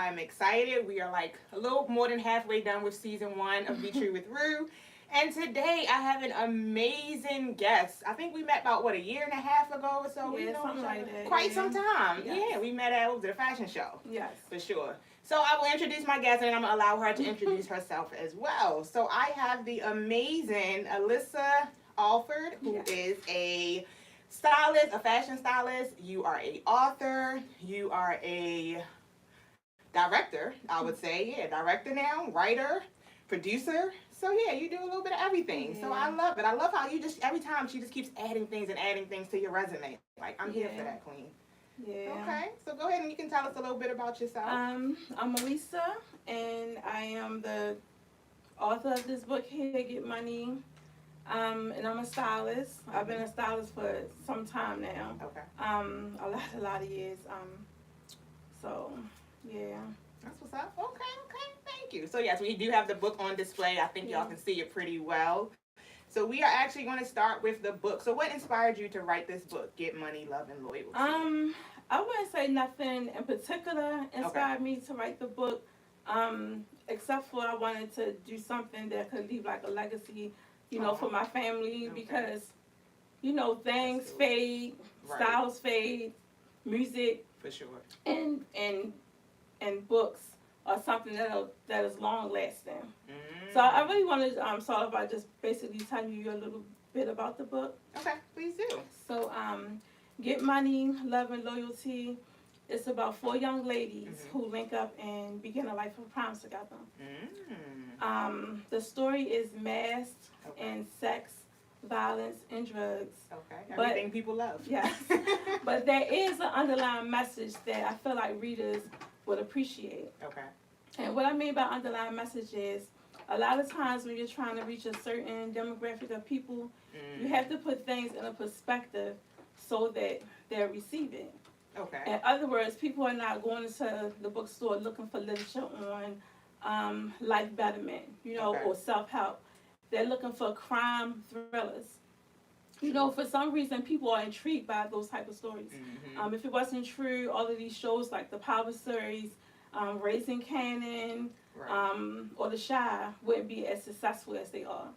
I'm excited. We are like a little more than halfway done with season 1 of Be True with Rue. And today I have an amazing guest. I think we met about, what, a year and a half ago or so? Yeah, We know something each other like that. quite Yeah. some time. Yes. Yeah, we met at, what was it, a fashion show? Yes. For sure. So I will introduce my guest and I'm going to allow her to introduce herself as well. So I have the amazing Alyssa Alford, who is a stylist, a fashion stylist. You are a author. You are a director, I would say. Yeah, director now, writer, producer. So yeah, you do a little bit of everything. So I love it. I love how you just every time she just keeps adding things to your resume. Like I'm here for that, queen. Yeah. Okay, so go ahead and you can tell us a little bit about yourself. I'm Alisa, and I am the author of this book here, Get Money. And I'm a stylist. I've been a stylist for some time now. Okay. A lot of years. So yeah. That's what's up. Okay, thank you. So yes, we do have the book on display. I think y'all can see it pretty well. So we are actually going to start with the book. So what inspired you to write this book, Get Money, Love, and Loyalty? I wouldn't say nothing in particular inspired me to write the book, except for I wanted to do something that could leave like a legacy, for my family because, things fade, styles fade, music, for sure, and books are something that is long lasting. So I really wanted to start off by just basically telling you a little bit about the book. Okay, please do. So Get Money, Love, and Loyalty. It's about 4 young ladies who link up and begin a life of promise together. The story is masked in sex, violence, and drugs. Okay, everything people love. Yes. But there is an underlying message that I feel like readers would appreciate. Okay. And what I mean by underlying message is, a lot of times when you're trying to reach a certain demographic of people, you have to put things in a perspective so that they're receiving. Okay. In other words, people are not going into the bookstore looking for literature on life betterment, or self-help. They're looking for crime thrillers. For some reason, people are intrigued by those type of stories. If it wasn't true, all of these shows like the Power series, Raising Cannon, or The Shy wouldn't be as successful as they are.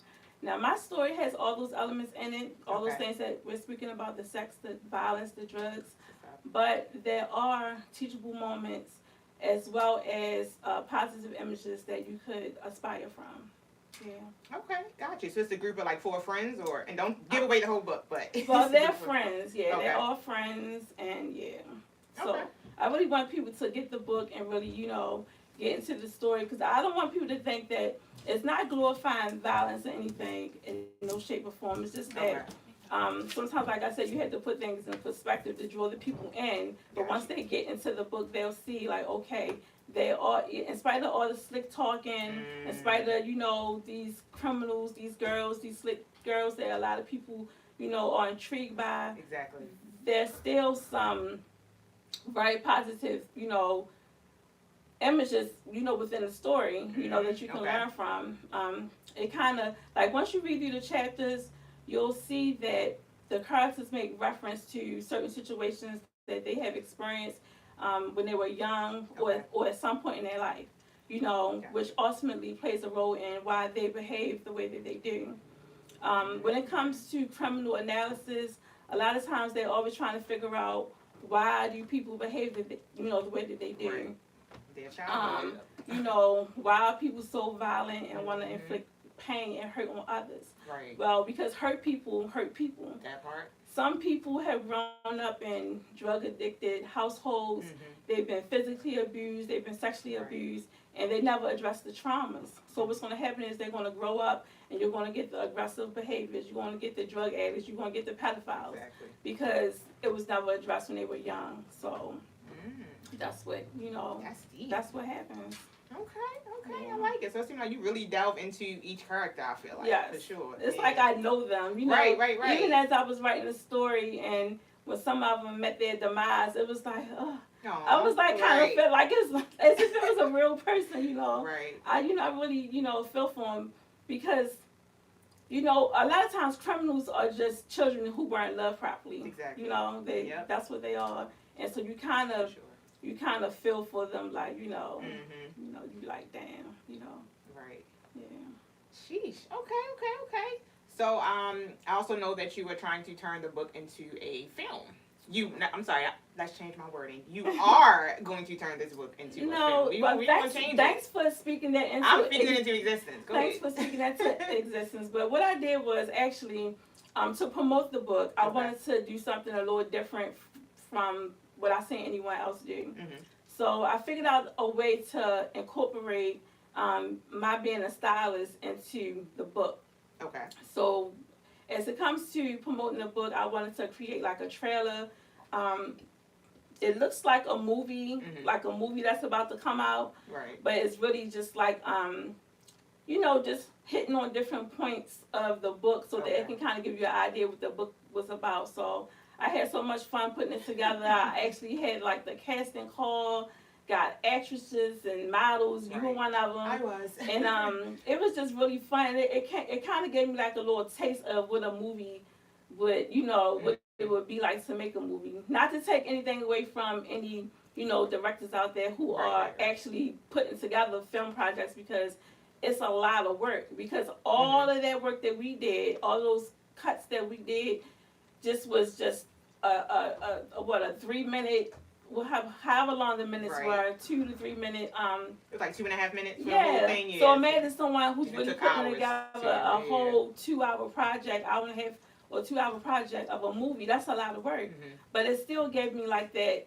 Now, my story has all those elements in it, all those things that we're speaking about, the sex, the violence, the drugs, but there are teachable moments as well as positive images that you could aspire from. Yeah. Okay, got you. So it's a group of like 4 friends, and don't give away the whole book, but. Well, they're friends, they're all friends, and So I really want people to get the book and really, get into the story, because I don't want people to think that it's not glorifying violence or anything in no shape or form. It's just that sometimes, like I said, you have to put things in perspective to draw the people in. But once they get into the book, they'll see, like, okay, they are, in spite of all the slick talking, in spite of, these criminals, these girls, these slick girls that a lot of people, are intrigued by. Exactly. There's still some very positive, images, within the story, that you can learn from. It kind of, like, once you read through the chapters, you'll see that the characters make reference to certain situations that they have experienced when they were young or at some point in their life, which ultimately plays a role in why they behave the way that they do. When it comes to criminal analysis, a lot of times they're always trying to figure out why do people behave the way that they do. Why are people so violent and want to inflict pain and hurt on others? Right. Well, because hurt people hurt people. That part. Some people have grown up in drug-addicted households. They've been physically abused. They've been sexually abused, and they never address the traumas. So what's going to happen is they're going to grow up, and you're going to get the aggressive behaviors. You're going to get the drug addicts. You're going to get the pedophiles because it was never addressed when they were young. So that's what That's deep. That's what happens. Okay, I like it. So it seems like you really delve into each character, I feel like. Yes. For sure. It's like I know them, Right. Even as I was writing the story and when some of them met their demise, it was like, I was like kind of feel like it's as if it was a real person, Right. I really, feel for them because, a lot of times criminals are just children who weren't loved properly. Exactly. That's what they are. And so you kind of you kind of feel for them, like, you Mm-hmm. you like, damn, Right. yeah. Sheesh. Okay. So, I also know that you were trying to turn the book into a film. I'm sorry. Let's change my wording. You are going to turn this book into a film. We gonna change thanks for speaking that into. I'm speaking it into existence. Thanks for speaking that to existence. But what I did was actually, to promote the book, I wanted to do something a little different from what I seen anyone else do. Mm-hmm. So I figured out a way to incorporate my being a stylist into the book. Okay. So as it comes to promoting the book, I wanted to create like a trailer. It looks like a movie, like a movie that's about to come out. Right. But it's really just like, just hitting on different points of the book so that it can kind of give you an idea what the book was about. So I had so much fun putting it together. I actually had like the casting call, got actresses and models. You were one of them. I was. And it was just really fun. It kind of gave me like a little taste of what a movie would, what it would be like to make a movie. Not to take anything away from any, directors out there who are actually putting together film projects, because it's a lot of work. Because all of that work that we did, all those cuts that we did, was just a 3 minute. We'll have however long the minutes were, 2 to 3 minute. It was like 2.5 minutes for yeah. the whole thing. Yeah. So imagine someone who's really putting hours together a whole 2 hour project, hour and a half or 2 hour project of a movie. That's a lot of work. But it still gave me like that.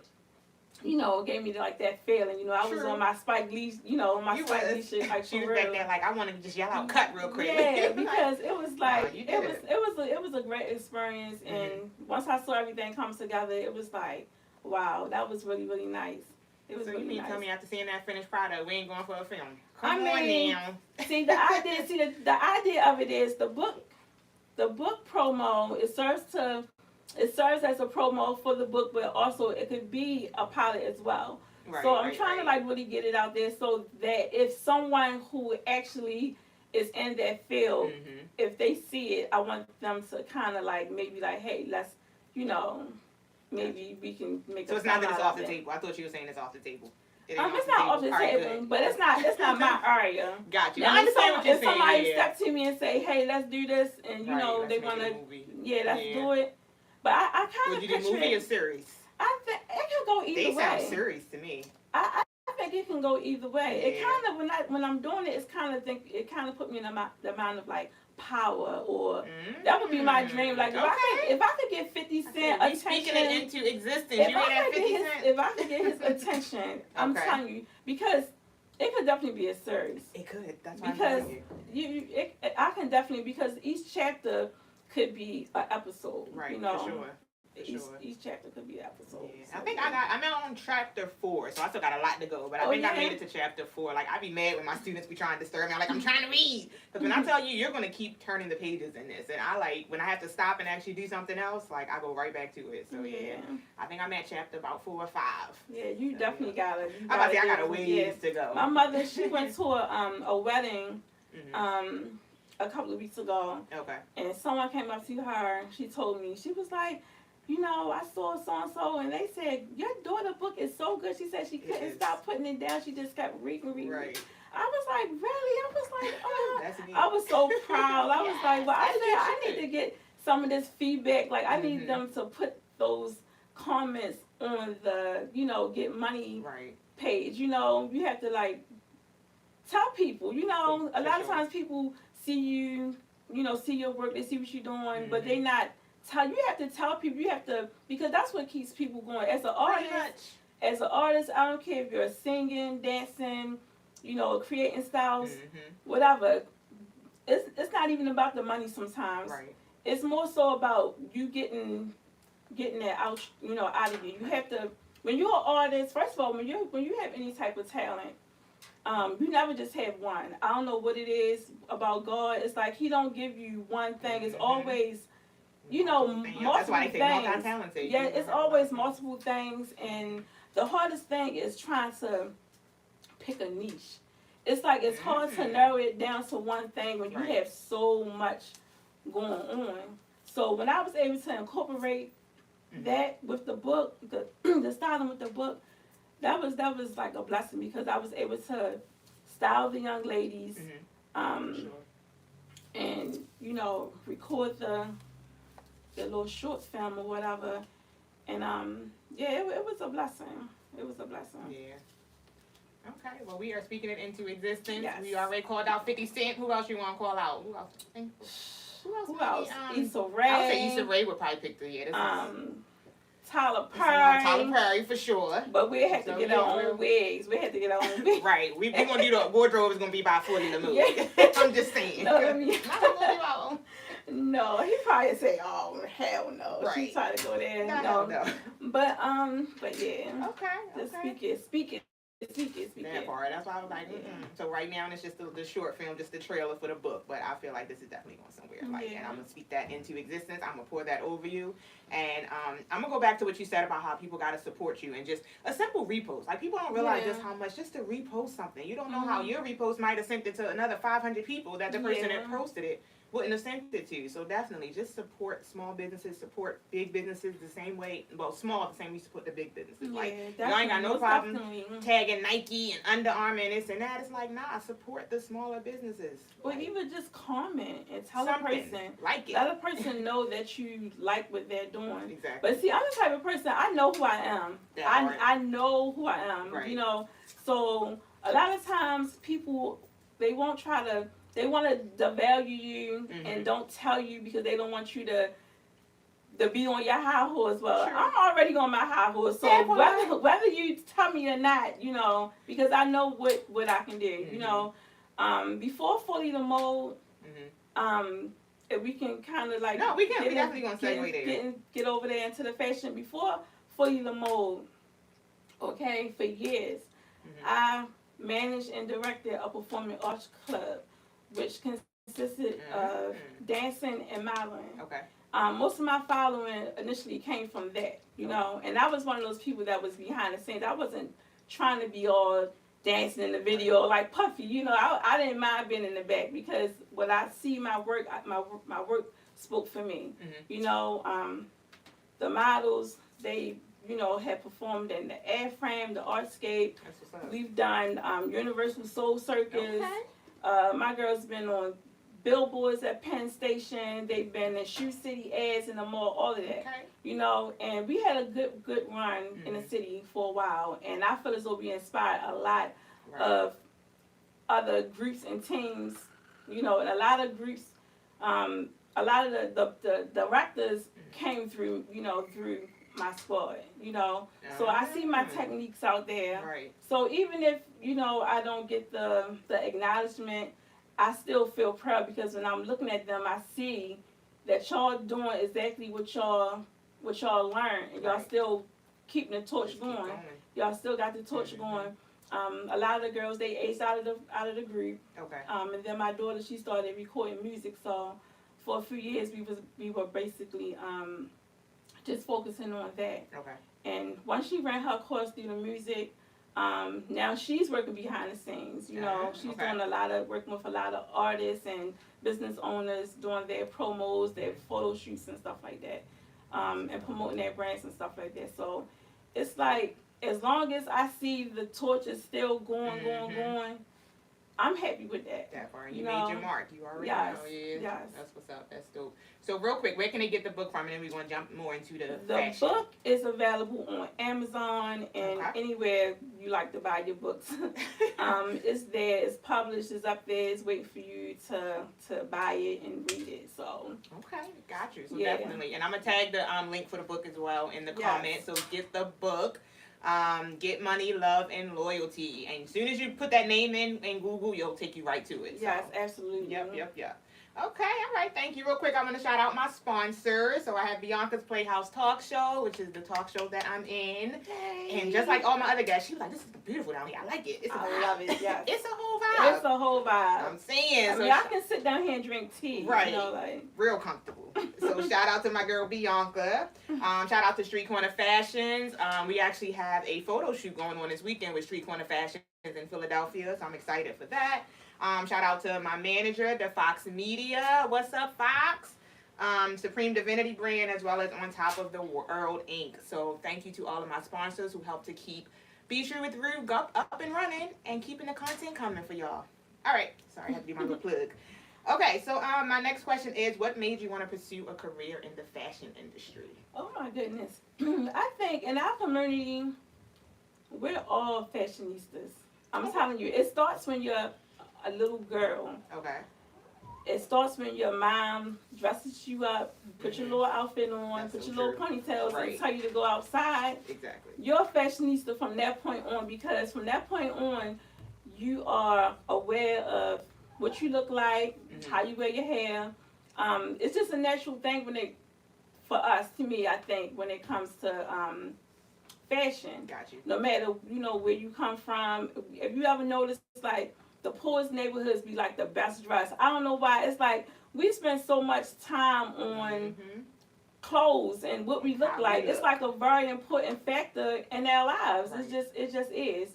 It gave me like that feeling. I was on my Spike Lee, my Spike Lee shit. Like, she was back there like, I want to just yell out cut real quick. Yeah, because it was like it was a great experience, and once I saw everything come together, it was like, wow, that was really, really nice. It was so really you mean nice. Tell me after seeing that finished product, we ain't going for a film? Come on now. See, the idea of it is the book promo. It serves as a promo for the book, but also it could be a pilot as well. Right, so I'm trying to like really get it out there so that if someone who actually is in that field, if they see it, I want them to kind of like maybe like, hey, let's, maybe we can make. So it's not that it's off the table. I thought you were saying it's off the table. It's not off the table, but it's not my area. Got you. Now, I understand what you're saying. If somebody step to me and say, hey, let's do this, and they want to, let's do it. But I kind of picture. Would you do movie or series? I think it can go either way. They sound serious to me. I think it can go either way. It kind of when I'm doing it, it kind of put me in the mind of like power, or that would be my dream. Like if I could get 50 Cent attention, speaking it into existence. If I could get his attention, I'm telling you, because it could definitely be a series. It could. That's why because I can definitely, because each chapter could be an episode. Right. For sure. Each chapter could be an episode. Yeah. So, I think I'm on chapter 4, so I still got a lot to go. But I think I made it to chapter 4. Like, I be mad when my students be trying to disturb me. I'm like, I'm trying to read. Because when I tell you, you're going to keep turning the pages in this. And I like, when I have to stop and actually do something else, like, I go right back to it. So, yeah. I think I'm at chapter about 4 or 5. Yeah, you definitely got it. I got a ways to go. My mother, she went to a wedding a couple of weeks ago. Okay. And someone came up to her. She told me, she was like, I saw so-and-so, and they said, your daughter book is so good. She said she couldn't stop putting it down. She just kept reading. Right. I was like, really? I was like, That's neat. I was so proud. I was like, well, I need to get some of this feedback. Like, I need them to put those comments on the, get money page. You have to, like, tell people. A lot of times people see you, see your work, they see what you're doing, but they not. You have to tell people. You have to, because that's what keeps people going. As an artist, I don't care if you're singing, dancing, creating styles, whatever. It's not even about the money sometimes. Right. It's more so about you getting that out, out of you. You have to, when you're an artist. First of all, when you have any type of talent, you never just have one. I don't know what it is about God. It's like He don't give you one thing. It's always multiple that's why they say things. multi-talented. Yeah, it's always multiple things, and the hardest thing is trying to pick a niche. It's like it's hard to narrow it down to one thing when you have so much going on. So when I was able to incorporate that with the book, the styling with the book, that was like a blessing because I was able to style the young ladies, Sure. and record the little short film or whatever, and yeah, it was a blessing. It was a blessing. Yeah. Okay, well, we are speaking it into existence. Yes. We already called out 50 Cent. Who else you want to call out? Who else? Who else? Issa Rae. I would say Issa Rae would probably pick the year. Tyler Perry. Tyler Perry for sure. But we had to get our own wigs. We had to get our own wigs. Right. We're going to do the wardrobe is going to be by 40 the movie. Yeah. I'm just saying. No, I mean, No, no, he probably say, "Oh hell no." Right. She tried to go there. No. But yeah. Okay. Just speak it. That part. That's why I was like, So right now it's just the short film, just the trailer for the book. But I feel like this is definitely going somewhere. And I'm gonna speak that into existence. I'm gonna pour that over you, and I'm gonna go back to what you said about how people gotta support you and just a simple repost. Like people don't realize just how much just to repost something. You don't know how your repost might have sent it to another 500 people that the person that posted it wouldn't have sent it to. So definitely just support small businesses, support big businesses the same way. Well, small the same way you support the big businesses. Like you ain't got no problem tagging Nike and Under Armour and this and that. It's like, nah, support the smaller businesses. Or even just comment and tell something, a person, like it. Let a person know that you like what they're doing. Exactly. But see, I'm the type of person, I know who I am. I know who I am. Right. So a lot of times people, they want to devalue you and don't tell you because they don't want you to be on your high horse. Well, sure. I'm already on my high horse, so whether you tell me or not, because I know what I can do. Before Fully the Mold, if we can kind of like we definitely gonna segue there. Get over there into the fashion. Before Fully the Mold, okay, for years, I managed and directed a performing arts club, which consisted of dancing and modeling. Okay. Most of my following initially came from that, and I was one of those people that was behind the scenes. I wasn't trying to be all dancing in the video like Puffy. I didn't mind being in the back because when I see my work, my work spoke for me. The models, they had performed in the Airframe, the Artscape. We've done Universal Soul Circus. Okay. My girl's been on billboards at Penn Station. They've been in Shoe City ads in the mall, all of that. Okay. And we had a good run in the city for a while. And I feel as though we inspired a lot of other groups and teams, and a lot of groups, a lot of the directors came through, through my squad, So I see my techniques out there. Right. So even if, I don't get the acknowledgement, I still feel proud because when I'm looking at them, I see that y'all doing exactly what y'all learned, and y'all still keeping the torch going. Y'all still got the torch going. A lot of the girls, they aced out of the group. Okay. And then my daughter, she started recording music. So for a few years, we were basically just focusing on that. Okay. And once she ran her course through the music, now she's working behind the scenes. She's doing working with a lot of artists and business owners, doing their promos, their photo shoots and stuff like that, and promoting their brands and stuff like that. So it's like, as long as I see the torch is still going, I'm happy with that. That part. You made your mark. You already know. Yeah. Yes. That's what's up. That's dope. So real quick, where can they get the book from? And then we're going to jump more into the fashion. Book is available on Amazon and anywhere you like to buy your books. It's there. It's published. It's up there. It's waiting for you to buy it and read it. So. Okay. Got you. So definitely. And I'm going to tag the link for the book as well in the comments. So get the book. Get Money, Love, and Loyalty. And as soon as you put that name in Google, it'll take you right to it. Yes, absolutely. Yep. Okay, all right, thank you. Real quick, I'm going to shout out my sponsors. So I have Bianca's Playhouse Talk Show, which is the talk show that I'm in. Hey. And just like all my other guests, she was like, this is beautiful down here. I like it. I love it, yes. It's a whole vibe. It's a whole vibe. I'm saying. I can sit down here and drink tea. Right. Real comfortable. So shout out to my girl Bianca. Shout out to Street Corner Fashions. We actually have a photo shoot going on this weekend with Street Corner Fashions in Philadelphia, so I'm excited for that. Shout out to my manager, the Fox Media. What's up, Fox? Supreme Divinity brand, as well as On Top of the World Inc. So thank you to all of my sponsors who help to keep Be True with Rue, go up and running and keeping the content coming for y'all. All right. Sorry, I have to do my little plug. Okay, so my next question is, what made you want to pursue a career in the fashion industry? Oh my goodness. I think in our community, we're all fashionistas. I'm telling you, it starts when you're a little girl. Okay. It starts when your mom dresses you up, put your little outfit on, That's put so your little true. ponytails, Right. and tell you to go outside. Exactly. You're a fashionista from that point on, because from that point on, you are aware of what you look like, how you wear your hair. It's just a natural thing for us, to me, I think, when it comes to fashion. Got you. No matter, where you come from. If you ever noticed, like, the poorest neighborhoods be like the best dressed. I don't know why. It's like we spend so much time on clothes and what we look How we like. look. It's like a very important factor in our lives. Right. It just is.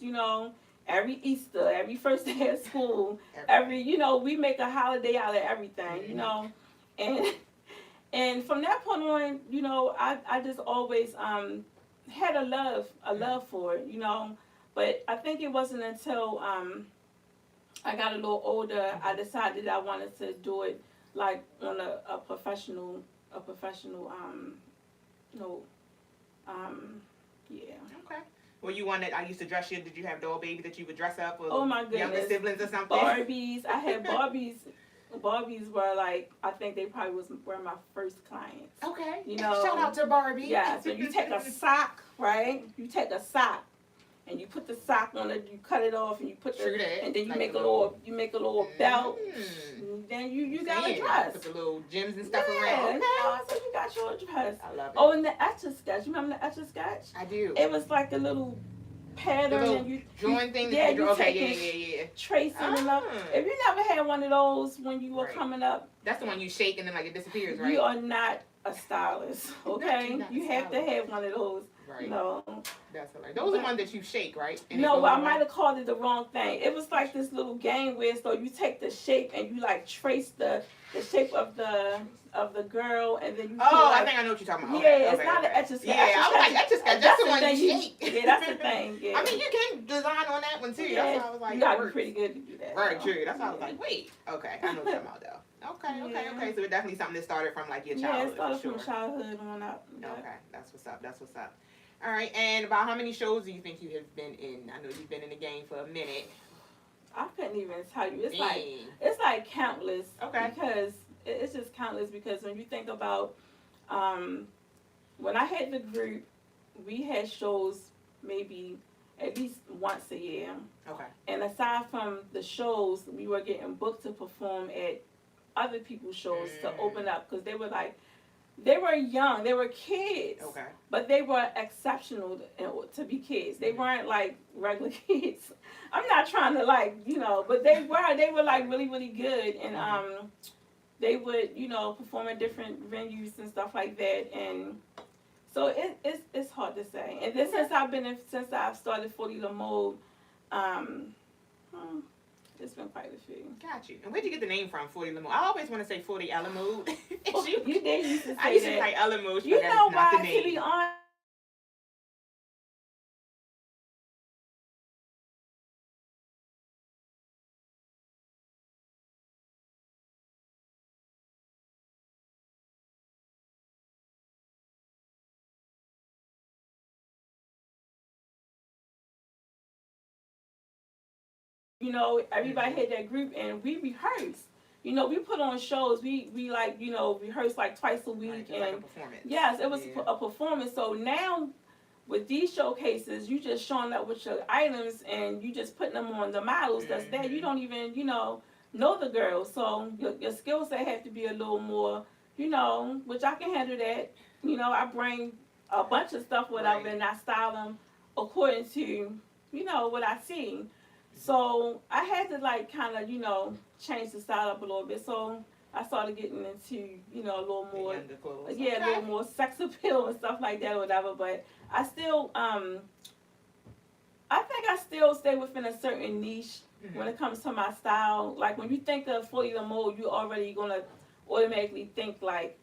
Every Easter, every first day of school, Everything. we make a holiday out of everything. And and from that point on, I just always had a love for it. But I think it wasn't until I got a little older, I decided I wanted to do it like on a professional, yeah. Okay. Well, I used to dress you. Did you have doll baby that you would dress up? Or Oh my goodness. Younger siblings or something? Barbies. I had Barbies. Barbies were like, I think they probably were my first clients. Okay. Shout out to Barbie. Yeah, so you take a sock, right? You take a sock and you put the sock on it, you cut it off and you put and then you make a little belt. And then you got a dress. Put the little gems and stuff Yeah, around. Okay. So you got your dress. I love it. Oh, and the Etch-a-Sketch. You remember the Etch-a-Sketch? I do. It was like a little pattern, the little and you drawing thing. yeah, you okay, yeah. tracing and up. If you never had one of those when you were Right. coming up, That's the one you shake and then like it disappears, right? you are not a stylist. Okay, Not a you have to stylist. have one of those. Right. No. That's hilarious. Those are the ones that you shake, right? And No, it but I goes might away? have called it the wrong thing. It was like this little game where so you take the shape and you like trace the shape of the girl, and then you. Oh, I think I know what you're talking about. Yeah, Okay, it's okay, not okay. an Etch-a-Sketch. Yeah, I was like, Etch-a-Sketch. That's the one thing you shake. Yeah, that's the thing. Yeah. I mean, you can design on that one too. Yeah, That's why I was like, you gotta it be works. pretty good to do that. Very though. true. That's why I was like, wait. Okay, I know what you're talking about though. Okay. So it's definitely something that started from like your Yeah, childhood. it started for sure. from childhood on up. Yeah. Okay, that's what's up. All right, and about how many shows do you think you have been in? I know you've been in the game for a minute. I couldn't even tell you. Dang. It's like countless. Okay. Because it's just countless. Because when you think about, when I had the group, we had shows maybe at least once a year. Okay. And aside from the shows, we were getting booked to perform at other people's shows to open up, because they were young, they were kids. Okay. But they were exceptional to be kids. They weren't like regular kids. I'm not trying to but they were like really, really good. And they would, perform at different venues and stuff like that. And so it's hard to say. And then since I've started 40 Le Mode, it's been quite a few. Got you. And where'd you get the name from, 40 Le Mode? I always want to say 40 Ella Mode. You did used to say I used to that. say Ella Mode, You but know that's not the why, name. to be honest, everybody had that group and we rehearsed. We put on shows. We rehearse like twice a week. Right, just and like a performance. yes, it was a performance. So now with these showcases, you just showing up with your items and you just putting them on the models that's there. You don't even, know the girls. So your skill set have to be a little more, which I can handle that. I bring a bunch of stuff whatever Right. and I style them according to, what I see. So I had to kind of, change the style up a little bit. So I started getting into, a little more, The clothes. yeah, a little more sex appeal and stuff like that or whatever. But I still, I think I still stay within a certain niche when it comes to my style. Like when you think of 40 Le Mode, you're already gonna automatically think like,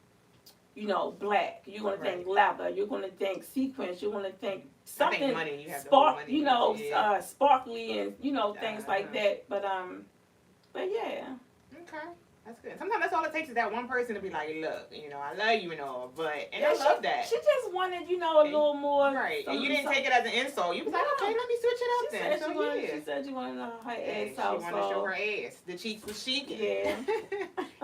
black. You're gonna Right. think leather. You're gonna think sequins. You're gonna think I something think money. You have the whole spark. money. Yeah. Sparkly and things like Uh-huh. that. But yeah. Okay. That's good. Sometimes that's all it takes is that one person to be like, look, I love you and all, and Yeah, I love that. She just wanted, a little more. Right. And you didn't take it as an insult. You was like, okay, let me switch it up She then. said she said she wanted her ass out. She wanted to show her ass. The cheeks was chic. Yeah.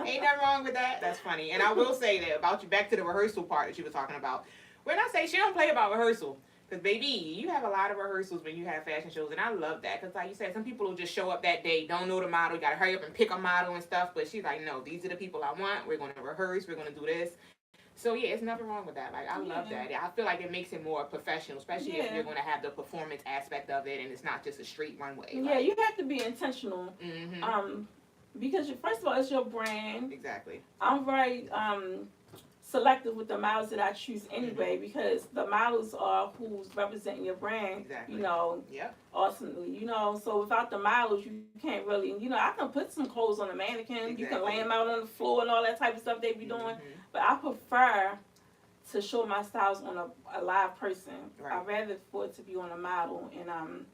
Ain't nothing wrong with that. That's funny. And I will say that about you, back to the rehearsal part that you were talking about. When I say she don't play about rehearsal, because, baby, you have a lot of rehearsals when you have fashion shows, and I love that. Because, like you said, some people will just show up that day, don't know the model, you got to hurry up and pick a model and stuff. But she's like, no, these are the people I want. We're going to rehearse. We're going to do this. So, yeah, it's nothing wrong with that. Like, I love that. I feel like it makes it more professional, especially if you're going to have the performance aspect of it, and it's not just a straight runway. Yeah, you have to be intentional. Mm-hmm. Because, first of all, it's your brand. Exactly. I'm very selective with the models that I choose anyway, because the models are who's representing your brand. Exactly. Yep. Ultimately, so without the models, you can't really, I can put some clothes on the mannequin. Exactly. You can lay them out on the floor and all that type of stuff they be doing. But I prefer to show my styles on a live person. Right. I'd rather for it to be on a model. And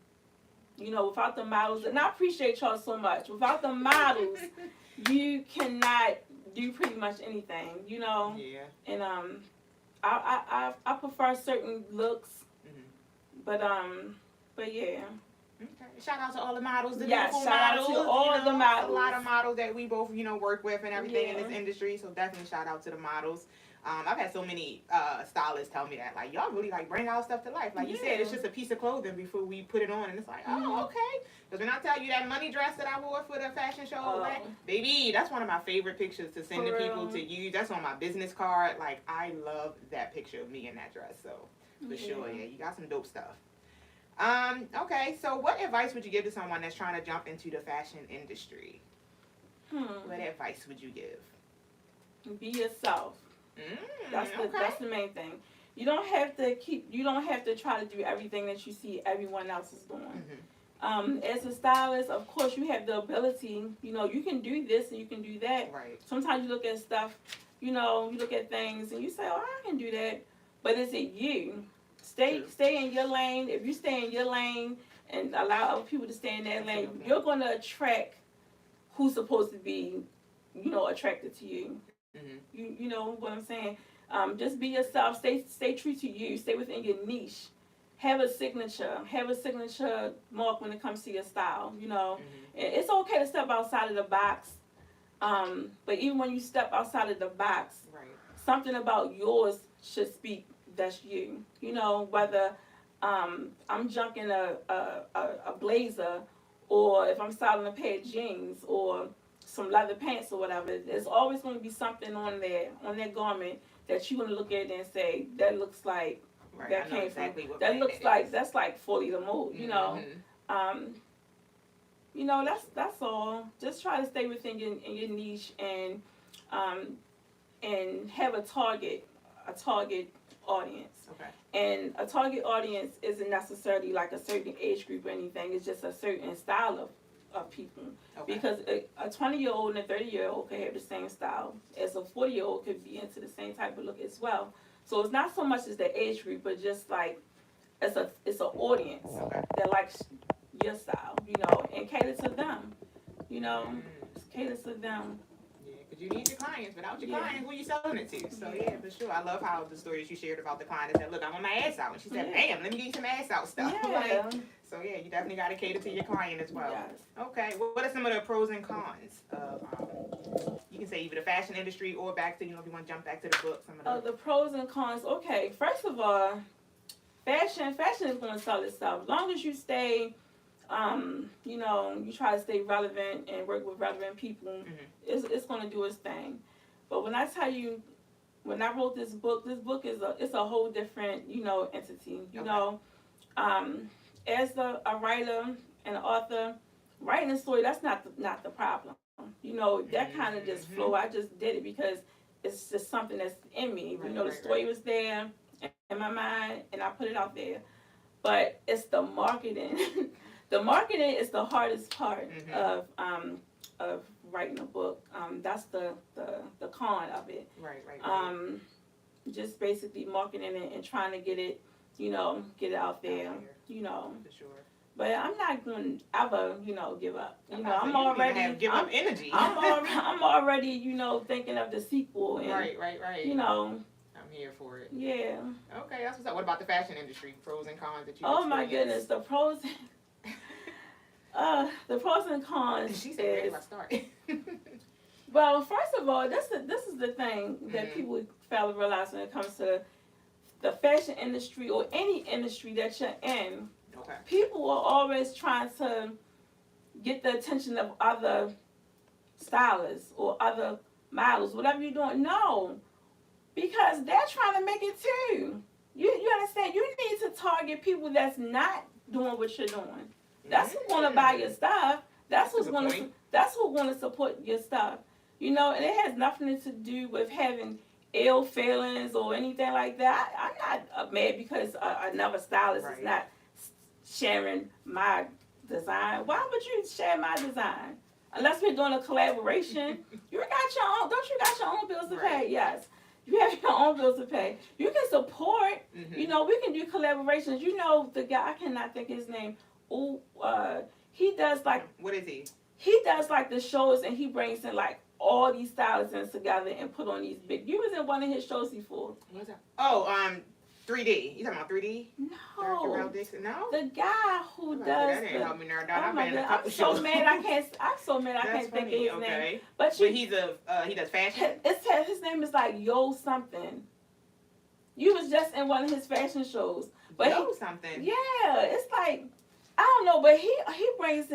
without the models, and I appreciate y'all so much. Without the models, you cannot do pretty much anything, Yeah. And I prefer certain looks, but yeah. Okay. Shout out to all the models, the Yes, beautiful shout out models. to all the models. A lot of models that we both, work with and everything in this industry. So definitely shout out to the models. I've had so many stylists tell me that, like, y'all really bring our stuff to life. Like you said, it's just a piece of clothing before we put it on, and it's like, oh, okay. Because when I tell you that money dress that I wore for the fashion show, baby, that's one of my favorite pictures to send to people to use. That's on my business card. Like, I love that picture of me in that dress. So for sure, you got some dope stuff. Okay, so what advice would you give to someone that's trying to jump into the fashion industry? What advice would you give? Be yourself. That's the main thing. You don't have to try to do everything that you see everyone else is doing. As a stylist, of course, you have the ability, you can do this and you can do that. Right. Sometimes you look at stuff, you look at things and you say, oh, I can do that. But is it you? Stay in your lane. If you stay in your lane and allow other people to stay in their lane, you're going to attract who's supposed to be, attracted to you. You know what I'm saying? Just be yourself. Stay true to you. Stay within your niche. Have a signature mark when it comes to your style. It's okay to step outside of the box. But even when you step outside of the box, something about yours should speak. That's you. Whether I'm junking a blazer, or if I'm styling a pair of jeans, or some leather pants or whatever, there's always going to be something on that garment that you're going to look at and say, that looks like that came exactly from, that looks like, that's like fully the mold, that's all. Just try to stay within your niche and have a target audience. Okay. And a target audience isn't necessarily like a certain age group or anything. It's just a certain style of people. Okay. Because a 20-year-old and a 30-year-old could have the same style as a 40-year-old could be into the same type of look as well. So it's not so much as the age group, but just like it's an audience that likes your style, and cater to them. Cater to them. You need your clients. Without your clients, who you selling it to? So yeah, for sure. I love how the stories you shared about the client that said, "Look, I want my ass out," and she said, "Bam, let me get you some ass out stuff." Yeah. So yeah, you definitely got to cater to your client as well. Yes. Okay. Well, what are some of the pros and cons of you can say either the fashion industry or back to if you want to jump back to the book? Some of the pros and cons. Okay, first of all, fashion is going to sell itself as long as you stay. You try to stay relevant and work with relevant people, it's going to do its thing. But when I tell you, when I wrote this book is a whole different, entity. As a writer and an author, writing a story, that's not the problem. That kind of just flow. I just did it because it's just something that's in me. The story was there in my mind, and I put it out there. But it's the marketing. The marketing is the hardest part of writing a book. That's the con of it. Right. just basically marketing it and trying to get it, get it out there, For sure. But I'm not going to ever, give up. I'm You already give up energy. I'm already, thinking of the sequel. And, right. I'm here for it. Yeah. Okay, that's what's up. What about the fashion industry? Pros and cons that you Oh my goodness, the pros. The pros and cons. She said, "Where do I start?" Well, first of all, this is the thing that people fail to realize when it comes to the fashion industry or any industry that you're in. Okay. People are always trying to get the attention of other stylists or other models, whatever you're doing. No, because they're trying to make it too. You understand? You need to target people that's not doing what you're doing. That's who's gonna buy your stuff. That's who's gonna support your stuff. And it has nothing to do with having ill feelings or anything like that. I'm not mad because another stylist is not sharing my design. Why would you share my design? Unless we're doing a collaboration. Don't you got your own bills to pay? Yes. You have your own bills to pay. You can support. We can do collaborations. The guy, I cannot think of his name. He does like. What is he? He does like the shows, and he brings in like all these stylists together and put on these big. You was in one of his shows before. What's that? Oh, 3D. You talking about 3D? No. Dixon? No. The guy who does. That didn't help me nerd down. I've been in a couple shows. I'm so mad I can't think of his name. But he does fashion. His name is like Yo something. You was just in one of his fashion shows. But Yo something. Yeah, it's like. I don't know, but he brings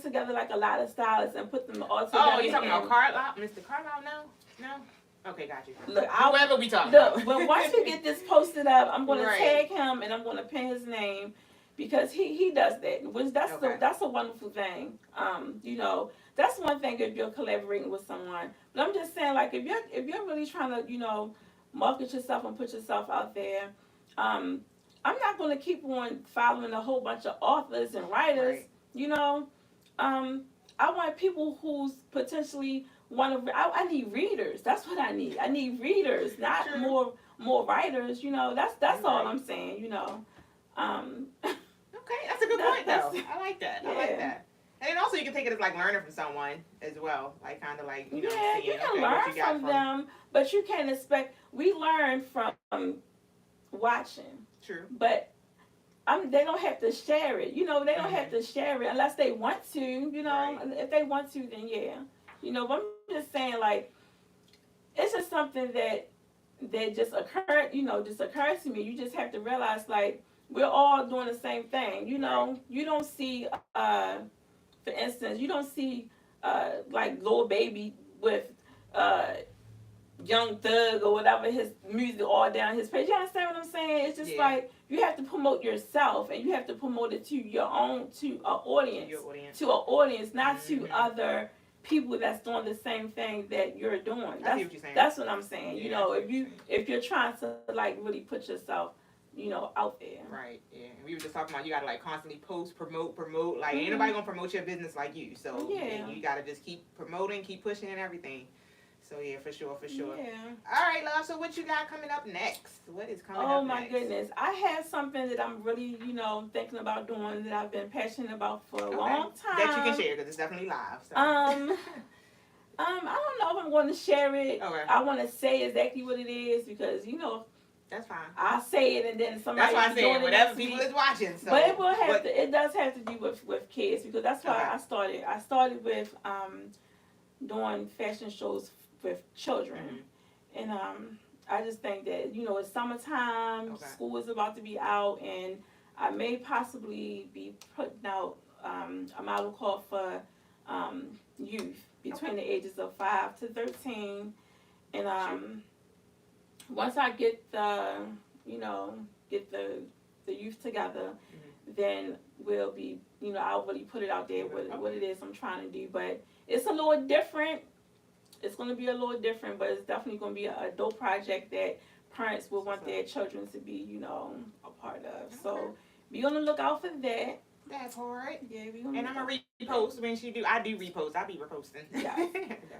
together like a lot of stylists and put them all together. Oh, you talking about Carlisle? Mr. Carlisle? No? Okay, got you. Look, whoever we talking about. But once we get this posted up, I'm going to tag him and I'm going to pin his name because he does that. Which that's a wonderful thing. That's one thing if you're collaborating with someone. But I'm just saying, like if you're really trying to market yourself and put yourself out there. I'm not going to keep on following a whole bunch of authors and writers, I want people who's potentially I need readers. That's what I need. I need readers, not more writers, that's all I'm saying, Okay, that's a good point, though. I like that. Yeah. I like that. And then also you can take it as like learning from someone as well, like kind of like, you seeing, can learn from them, but you can't expect, we learn from watching. True. But they don't have to share it. They don't have to share it unless they want to. If they want to, then yeah. But I'm just saying, like, it's just something that just occurred. Just occurs to me. You just have to realize, like, we're all doing the same thing. You don't see, for instance, you don't see like Lil Baby with Young Thug or whatever, his music all down his page. You understand what I'm saying? It's just like you have to promote yourself and you have to promote it to your own, to an audience, not to other people that's doing the same thing that you're doing. That's what I'm saying. If you're trying to like really put yourself, out there. Right. Yeah. And we were just talking about you gotta like constantly post, promote. Like ain't nobody gonna promote your business like you. So you gotta just keep promoting, keep pushing and everything. So yeah, for sure. Yeah. All right, love. So what you got coming up next? What is coming up next? Oh my goodness, I have something that I'm really, thinking about doing that I've been passionate about for a long time. That you can share because it's definitely live. So. I don't know if I'm going to share it. Okay. I want to say exactly what it is because That's fine. I'll say it and then somebody. That's why I say whatever people is watching. So. But it does have to do with kids because that's why I started. I started with doing fashion shows with children, and I just think that it's summertime, school is about to be out, and I may possibly be putting out a model call for youth between the ages of 5 to 13, and once I get the youth together, then we'll be I'll really put it out there what it is I'm trying to do, but it's a little different. It's going to be a little different, but it's definitely going to be a dope project that parents will want their children to be, a part of. So be on the lookout for that. That part. Yeah, we gonna. And I'm gonna repost when she do. I do repost. I be reposting. Yeah.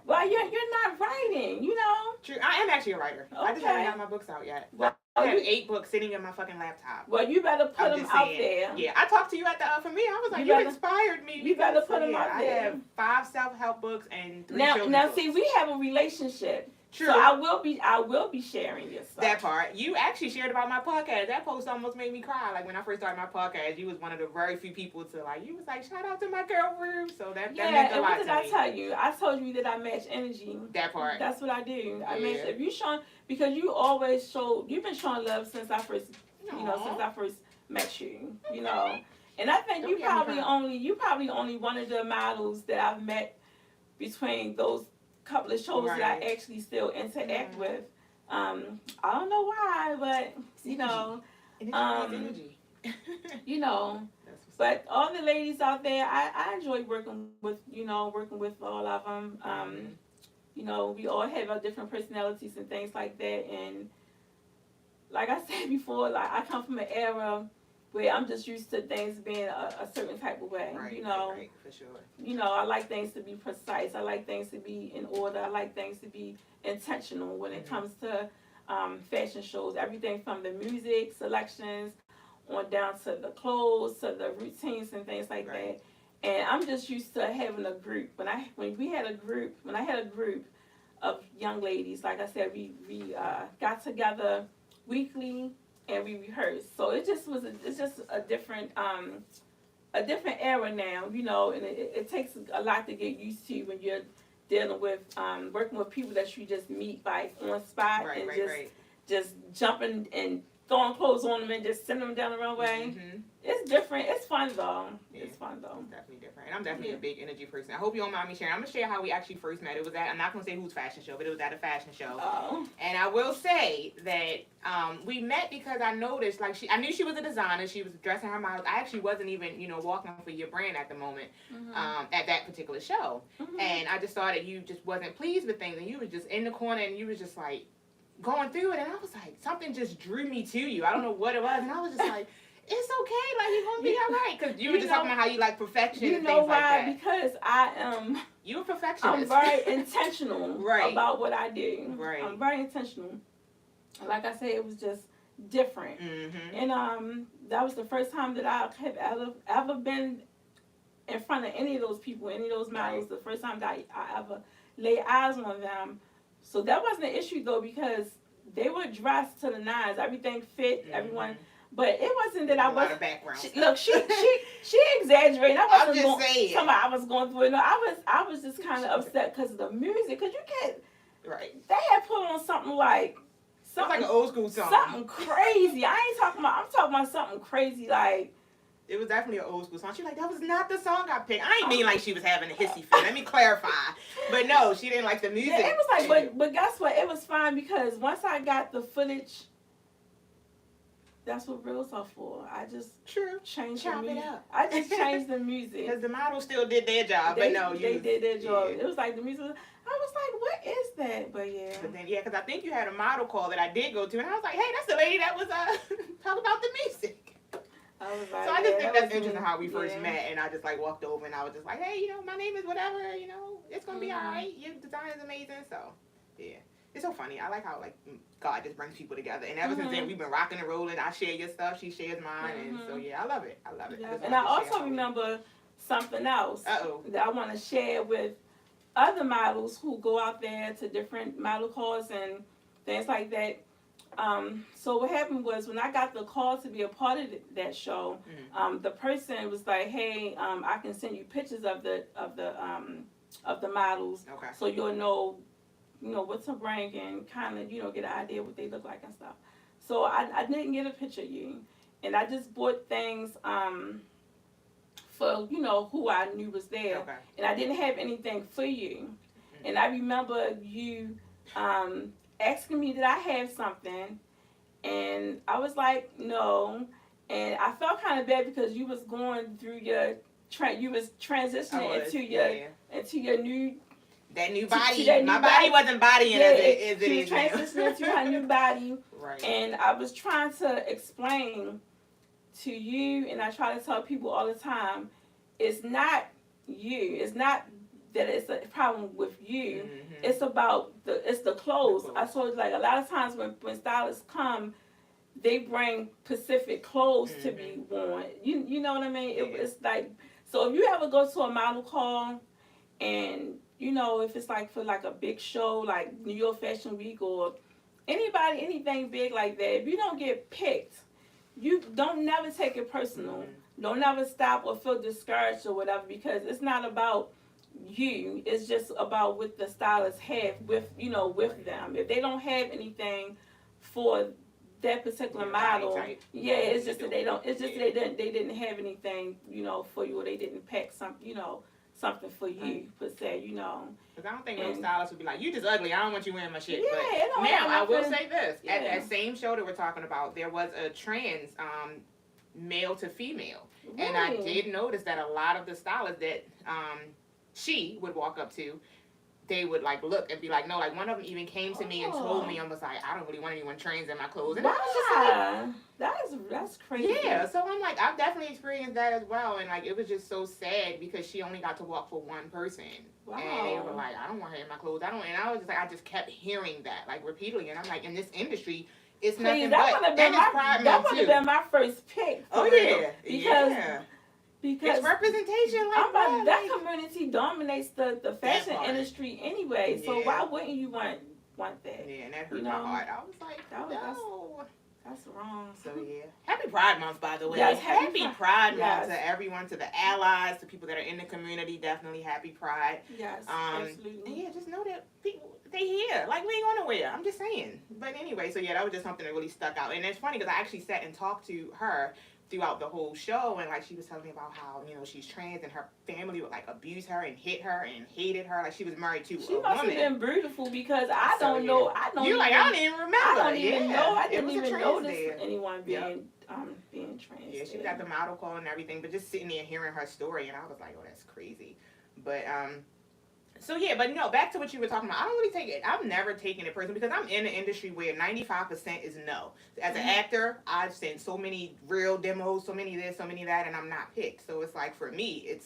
Well, you're not writing, you know. True. I am actually a writer. Okay. I just haven't got my books out yet. Well, I have 8 books sitting in my fucking laptop. Well, you better put them out there. Yeah, I talked to you at the for me. I was like, you inspired me. You better put them out there. I have 5 self-help books and 3 now. children's Now, books. see, we have a relationship. True. So I will be sharing your stuff. That part. You actually shared about my podcast. That post almost made me cry. Like when I first started my podcast, you was one of the very few people to like. You was like, shout out to my girl Ruth. So that meant a lot to me. What did I tell you? I told you that I match energy. That part. That's what I do. I match. If you showing, because you always show. You've been showing love since I first. Aww. You know, since I first met you. You know, and I think you probably only one of the models that I've met between those couple of shows that I actually still interact with. I don't know why, but you know, energy. You know, but all the ladies out there, I enjoy working with all of them. You know, we all have our different personalities and things like that, and like I said before, like I come from an era where I'm just used to things being a certain type of way, you know. Right, for sure. You know, I like things to be precise. I like things to be in order. I like things to be intentional when it comes to fashion shows. Everything from the music selections on down to the clothes, to the routines and things like that. And I'm just used to having a group. When I had a group of young ladies, like I said, we got together weekly and we rehearsed. So it's just a different era now, you know, and it takes a lot to get used to when you're dealing with working with people that you just meet like on spot just jumping and throwing clothes on them and just sending them down the runway. Mm-hmm. It's different. It's fun though. Yeah. It's fun though. It's definitely different. And I'm definitely a big energy person. I hope you don't mind me sharing. I'm going to share how we actually first met. It was at, I'm not going to say whose fashion show, but it was at a fashion show. Oh. And I will say that we met because I noticed, like, I knew she was a designer. She was dressing her models. I actually wasn't even, you know, walking for your brand at the moment, at that particular show. Mm-hmm. And I just thought that you just wasn't pleased with things. And you was just in the corner and you was just like going through it. And I was like, something just drew me to you. I don't know what it was. And I was just like, it's okay, like you're gonna be all right, because you were just talking about how you like perfection and things like that. Because I am. You're a perfectionist. I'm very intentional about what I do. Right. I'm very intentional. Like I said, it was just different. Mm-hmm. And that was the first time that I have ever been in front of any of those people, any of those models. The first time that I ever laid eyes on them. So that wasn't an issue though, because they were dressed to the nines. Everything fit. Everyone. But it wasn't that I was. Look, she exaggerated. I was going through it. No, I was just kind of upset because of the music. Because you can't. Right. They had put on something like. It's like an old school song. Something crazy. I'm talking about something crazy like. It was definitely an old school song. She was like, that was not the song I picked. I ain't mean like she was having a hissy fit. Let me clarify. But no, she didn't like the music. Yeah, it was like, but guess what? It was fine because once I got the footage. That's what reels are for. I just changed the music. It up. I just changed the music. Because the models still did their job, they did their job. Yeah. It was like the music. I was like, what is that? But yeah. But then, because I think you had a model call that I did go to, and I was like, hey, that's the lady that was talking about the music. I was like, so I just think that's interesting how we first met, and I just like walked over and I was just like, hey, you know, my name is whatever, you know, it's gonna be all right. Your design is amazing, so yeah. It's so funny. I like how like God just brings people together, and ever since then we've been rocking and rolling. I share your stuff, she shares mine, and so yeah, I love it. I love it. Yeah. And I also remember something else that I want to share with other models who go out there to different model calls and things like that. So what happened was when I got the call to be a part of that show, the person was like, "Hey, I can send you pictures of the models, so you'll know." You know, what to bring and kind of, you know, get an idea what they look like and stuff. So I didn't get a picture of you. And I just bought things for, you know, who I knew was there. Okay. And I didn't have anything for you. And I remember you asking me, did I have something? And I was like, no. And I felt kind of bad because you was going through your, you was transitioning into your new, that new body. My body wasn't bodying as it is. She was transitioning to her new body. Right. And I was trying to explain to you, and I try to tell people all the time, it's not you. It's not that it's a problem with you. Mm-hmm. It's about the clothes. I saw like a lot of times when stylists come, they bring specific clothes to be worn. You know what I mean? It's like, so if you ever go to a model call, and you know, if it's like for like a big show like New York Fashion Week or anything big like that, if you don't get picked, you don't never take it personal. Don't never stop or feel discouraged or whatever, because it's not about you. It's just about what the stylists have with with them. If they don't have anything for that particular model, it's just that they don't. It's just that they didn't have anything for you, or they didn't pack something for you per se. Because I don't think no stylist would be like, you just ugly, I don't want you wearing my shit. Yeah, but now I will say this, at that same show that we're talking about, there was a trans male to female. Really? And I did notice that a lot of the stylists that she would walk up to, they would like look and be like, no, like one of them even came to me and told me, I was like, I don't really want anyone trans in my clothes. And I was just like, that's crazy. Yeah, so I'm like, I've definitely experienced that as well, and like it was just so sad because she only got to walk for one person. Wow. And they were like, I don't want her in my clothes. And I was just like, I just kept hearing that like repeatedly, and I'm like, in this industry, it's nothing that but, and it's Pride Month too. That would have been my first pick. Oh yeah, because it's representation like that community dominates the fashion industry anyway. So why wouldn't you want that? Yeah, and that hurt my heart. I was like, no. That's wrong. So yeah, happy Pride Month, by the way. Yes, happy Pride Month to everyone, to the allies, to people that are in the community. Definitely happy Pride. Yes, absolutely. And yeah, just know that people, they here. Like, we ain't going nowhere. I'm just saying. But anyway, so yeah, that was just something that really stuck out. And it's funny because I actually sat and talked to her throughout the whole show, and like she was telling me about how she's trans and her family would like abuse her and hit her and hated her, like she was married to a woman. She must have been beautiful, because I don't know. I don't even remember. I don't even know. I didn't even notice anyone being trans. Yeah, she got the model call and everything, but just sitting there hearing her story, and I was like, oh, that's crazy. But so yeah, but no, back to what you were talking about. I don't really take it. I've never taken it personally because I'm in an industry where 95% is no. As an actor, I've seen so many real demos, so many this, so many that, and I'm not picked. So it's like, for me,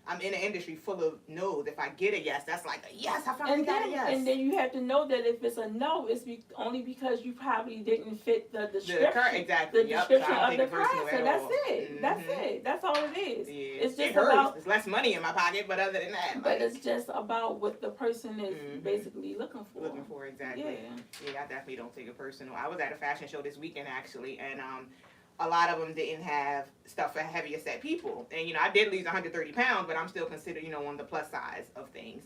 I'm in an industry full of no's. If I get a yes, that's like a yes. I finally got a yes. And then you have to know that if it's a no, it's only because you probably didn't fit the description. Exactly. The description of the class. So that's it. Mm-hmm. That's it. That's all it is. Yeah. It's just about. There's less money in my pocket, but other than that. But it's just about what the person is basically looking for. Looking for, exactly. Yeah, I definitely don't take it personal. I was at a fashion show this weekend actually, and a lot of them didn't have stuff for heavier set people. And, I did lose 130 pounds, but I'm still considered, on the plus size of things.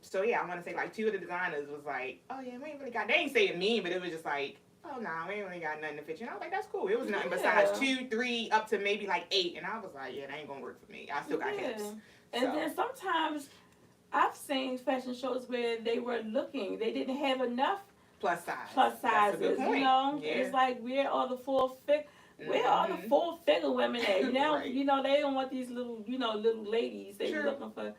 So, yeah, I want to say, like, two of the designers was like, oh, yeah, we ain't really got, they ain't say it mean, but it was just like, oh, no, we ain't really got nothing to fit you. And I was like, that's cool. It was nothing besides 2, 3, up to maybe, like, 8. And I was like, yeah, that ain't going to work for me. I still got hips. And then sometimes I've seen fashion shows where they were looking, they didn't have enough plus sizes, It's like where are the full figure women at? They don't want these little ladies. They looking for,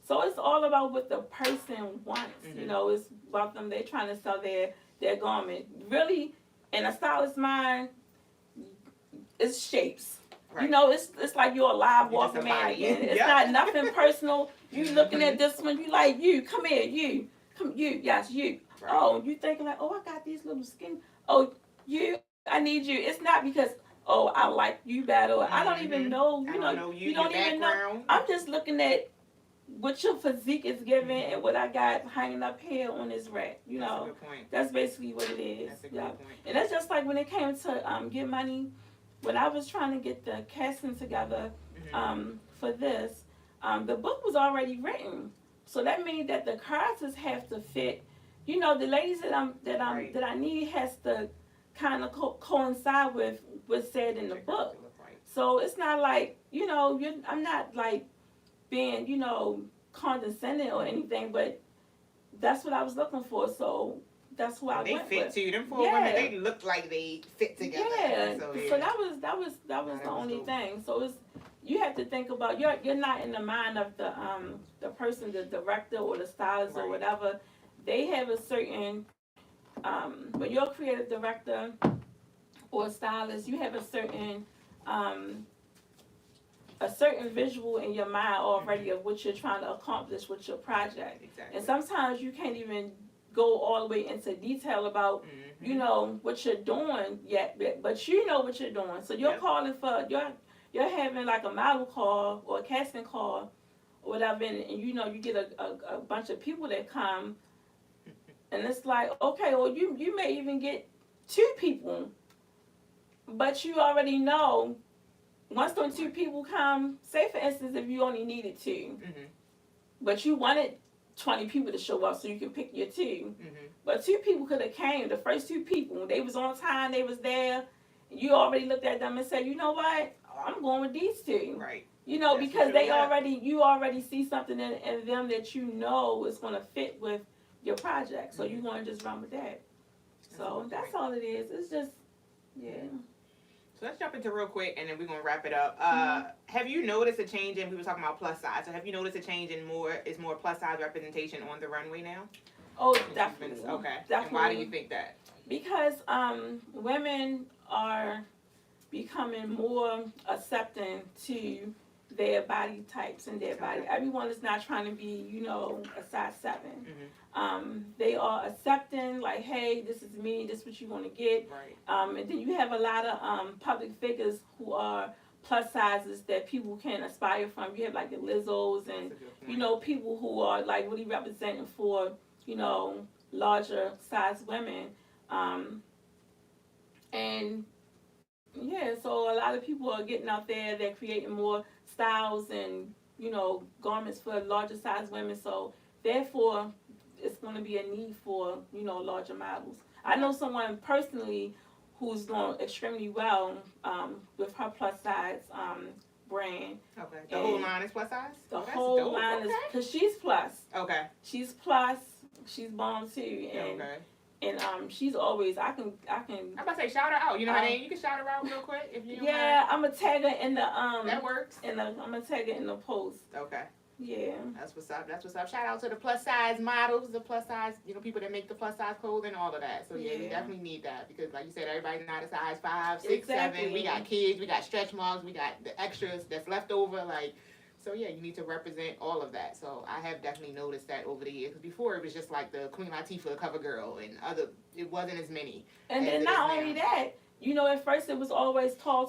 So it's all about what the person wants. It's about them. They're trying to sell their garment. Really, in a stylist's mind, it's shapes. Right. It's like you're a live walking mannequin. It's not nothing personal. You looking at this one, you like, you come here, you. Yes, you. Right. Oh, you thinking like, oh, I got these little skin. Oh, I need you. It's not because, oh, I like you better. I don't even know. You don't even know. I'm just looking at what your physique is giving and what I got hanging up here on this rack. That's a good point. That's basically what it is. That's a good point. And that's just like when it came to Get Money. When I was trying to get the casting together for this, the book was already written. So that means that the characters have to fit. The ladies that I need has to kind of coincide with what's said in the book. So it's not like I'm not like being condescending or anything, but that's what I was looking for. So that's who I went with. They fit too. Them 4 women, they look like they fit together. Yeah. So that was the only thing. So it's. You have to think about you're not in the mind of the person, the director or the stylist or whatever. They have a certain when you're a creative director or a stylist, you have um, a certain visual in your mind already of what you're trying to accomplish with your project. Exactly. And sometimes you can't even go all the way into detail about, you know, what you're doing yet, but you know what you're doing. So you're calling for, you're having like a model call or a casting call or whatever, and you know, you get a bunch of people that come, and it's like, okay, well, you may even get 2 people, but you already know once those 2 people come, say for instance, if you only needed 2, but you wanted 20 people to show up so you can pick your 2, but 2 people could have came. The first 2 people, they was on time, they was there. You already looked at them and said, you know what, I'm going with these 2. Right. You know, that's because you already see something in them that you know is going to fit with your project. So you're going to just run with that. So that's all it is. It's just, yeah. So let's jump into real quick, and then we're gonna wrap it up. Have you noticed a change in? We were talking about plus size. So have you noticed a change in more plus size representation on the runway now? Oh, definitely. Okay. Definitely. And why do you think that? Because women are becoming more accepting to their body types and their body. Everyone is not trying to be, you know, a size 7. They are accepting, like, hey, this is me, this is what you want to get. Right. And then you have a lot of public figures who are plus sizes that people can aspire from. You have like the Lizzos and, you know, people who are like really representing for, you know, larger size women. And yeah, so a lot of people are getting out there, they're creating more styles and, you know, garments for larger size women. So therefore, it's going to be a need for, you know, larger models. I know someone personally who's doing extremely well with her plus size brand. Okay. The whole line is plus size? The whole line is, because she's plus. Okay. She's plus. She's bomb too. And, okay. And she's always, I can. I'm about to say, shout her out. You know her name? You can shout her out real quick if you don't mind. I'm going to tag her in the, that works. I'm going to tag her in the post. Okay. Yeah. That's what's up. That's what's up. Shout out to the plus size models, the plus size, you know, people that make the plus size clothing, all of that. So yeah, we definitely need that because, like you said, everybody's not a size 5, 6, 7. We got kids, we got stretch marks, we got the extras that's left over. Like, so yeah, you need to represent all of that. So I have definitely noticed that over the years. Because before it was just like the Queen Latifah cover girl and other. It wasn't as many. And then not only that. You know, at first it was always tall.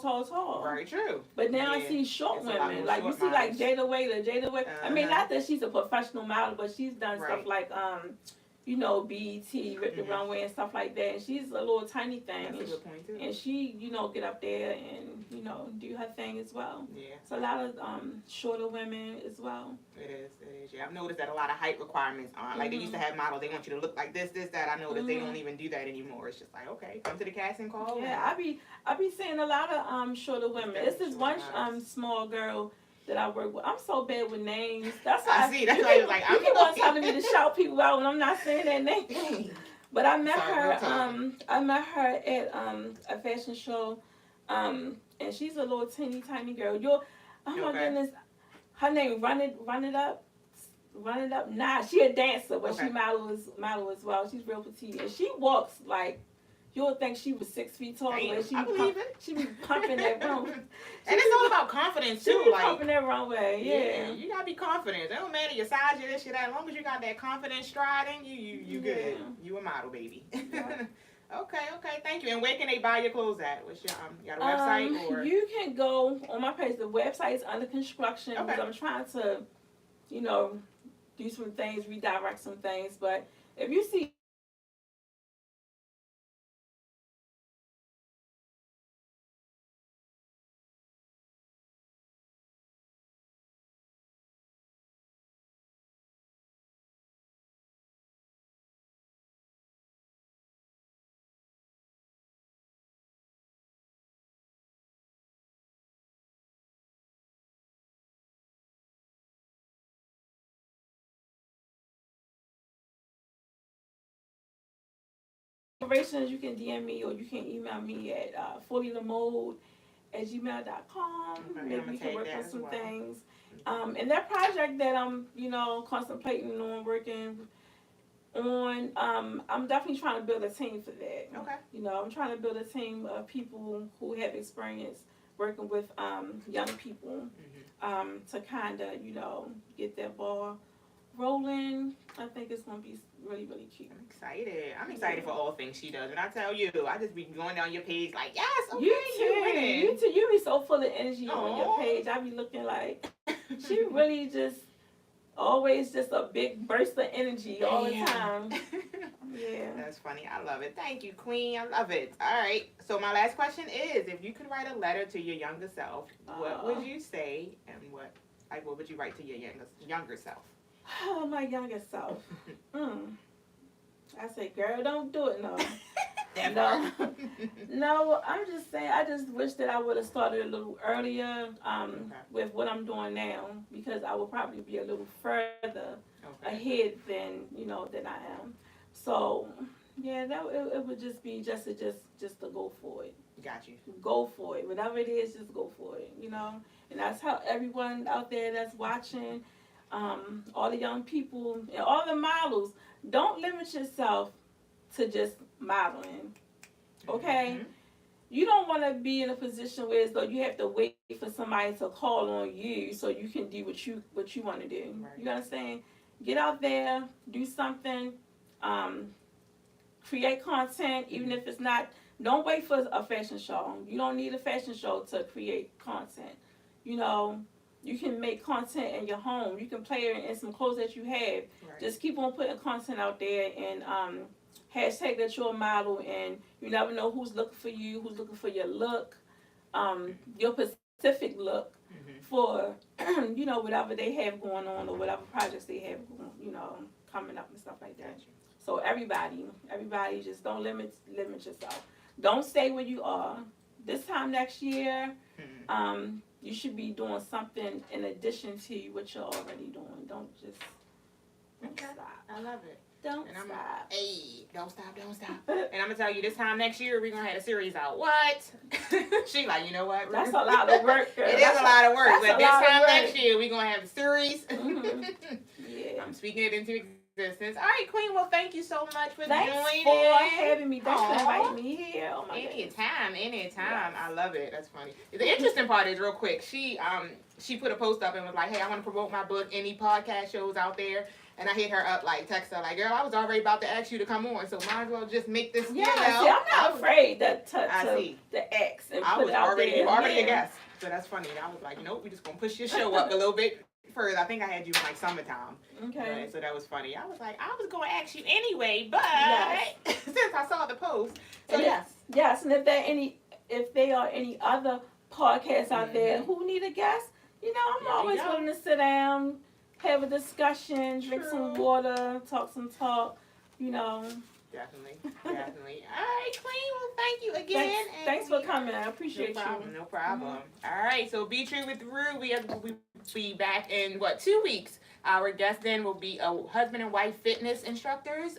Very true. But now I see short women. Like you see like Jada Waiter. I mean, not that she's a professional model, but she's done stuff like you know, BET, Rip the Runway and stuff like that. And she's a little tiny thing. That's a good point too. And she, you know, get up there and, you know, do her thing as well. Yeah. So a lot of shorter women as well. It is. Yeah, I've noticed that a lot of height requirements aren't. Like they used to have models, they want you to look like this, that. I know that they don't even do that anymore. It's just like, okay, come to the casting call. Yeah, I be seeing a lot of shorter women. It's this one small girl that I work with. I'm so bad with names. That's why I see. That's why I was like, I'm the one telling me to shout people out when I'm not saying their name. But I met her. I met her at a fashion show, and she's a little tiny girl. Oh my goodness, her name Run It Up. Nah, she a dancer, but she model as well. She's real petite, and she walks like. You would think she was 6 feet tall. She be pumping that room. And it's all about confidence too. She be pumping that runway. Yeah. You gotta be confident. It don't matter your size, your this, your that. As long as you got that confidence striding, you good. You a model, baby. Yeah. Okay. Thank you. And where can they buy your clothes at? What's your you got a website or? You can go on my page. The website is under construction because I'm trying to, you know, do some things, redirect some things. But if you see. You can DM me or you can email me at fullylamode@gmail.com. Maybe we can work on some things. And that project that I'm, you know, contemplating on working I'm definitely trying to build a team for that. Okay. You know, I'm trying to build a team of people who have experience working with young people to kind of, you know, get that ball rolling. I think it's going to be really, really cute. I'm excited. I'm excited for all things she does. And I tell you, I just be going down your page like, yes, okay, You too. winning. You too. You be so full of energy on Aw. your page. I be looking like she really just always just a big burst of energy all the time. Yeah. That's funny. I love it. Thank you, Queen. I love it. All right. So my last question is, if you could write a letter to your younger self, what would you say, and what would you write to your younger self? Oh, my younger self. I say, girl, don't do it, no. No. No, I'm just saying, I just wish that I would have started a little earlier with what I'm doing now, because I would probably be a little further ahead than, you know, than I am. So, yeah, it would just be just to go for it. Got you. Go for it. Whatever it is, just go for it, you know. And that's how everyone out there that's watching, all the young people and all the models, don't limit yourself to just modeling, okay? Mm-hmm. You don't want to be in a position where as though you have to wait for somebody to call on you so you can do what you want to do. Right. You understand? Get out there, do something, create content, even if it's not. Don't wait for a fashion show. You don't need a fashion show to create content. You know, you can make content in your home. You can play it in some clothes that you have. Right. Just keep on putting content out there and hashtag that you're a model, and you never know who's looking for you, who's looking for your look, your specific look for, you know, whatever they have going on or whatever projects they have, you know, coming up and stuff like that. So everybody just don't limit yourself. Don't stay where you are. This time next year, you should be doing something in addition to what you're already doing. Don't stop. I love it. Don't And stop. Hey, don't stop. And I'm gonna tell you, this time next year we're gonna have a series out. What? She like, you know what? That's a lot of work, girl. It is a lot of work, but this time work. next year we're gonna have a series. Yeah. I'm speaking it into existence. All right, Queen. Well, thank you so much for Thanks joining. for having me. Thanks for inviting me here. Oh my goodness. Anytime. Yes. I love it. That's funny. The interesting part is, real quick, she put a post up and was like, hey, I want to promote my book. Any podcast shows out there? And I hit her up, like, text her, like, girl, I was already about to ask you to come on, so might as well just make this, Yeah, you know. see, I'm not afraid to X and I put was it out already, there. you already a Yeah. guest. So that's funny. And I was like, nope, we're just going to push your show up a little bit further. I think I had you in, like, summertime. Okay. Right? So that was funny. I was like, I was going to ask you anyway, but Yes. since I saw the post. So Yes, and if there are any other podcasts out there who need a guest, you know, I'm always willing to sit down, have a discussion, drink some water, talk some talk, you know. Definitely. All right, Queen. Well, thank you again. Thanks for coming. I appreciate you. No problem. All right, so Be True with Rue. We'll be back in, 2 weeks. Our guest then will be a husband and wife fitness instructors,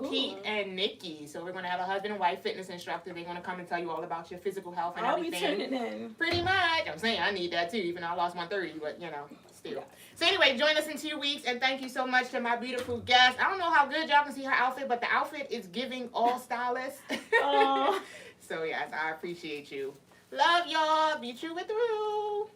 Pete and Nikki. So we're going to have a husband and wife fitness instructor. They're going to come and tell you all about your physical health and I'll everything. be tuning in. Pretty much. I'm saying I need that too, even though I lost 130, but you know, still. So anyway, join us in 2 weeks, and thank you so much to my beautiful guest. I don't know how good y'all can see her outfit, but the outfit is giving all stylists. Oh. So yes, I appreciate you. Love y'all. Be true with Rue.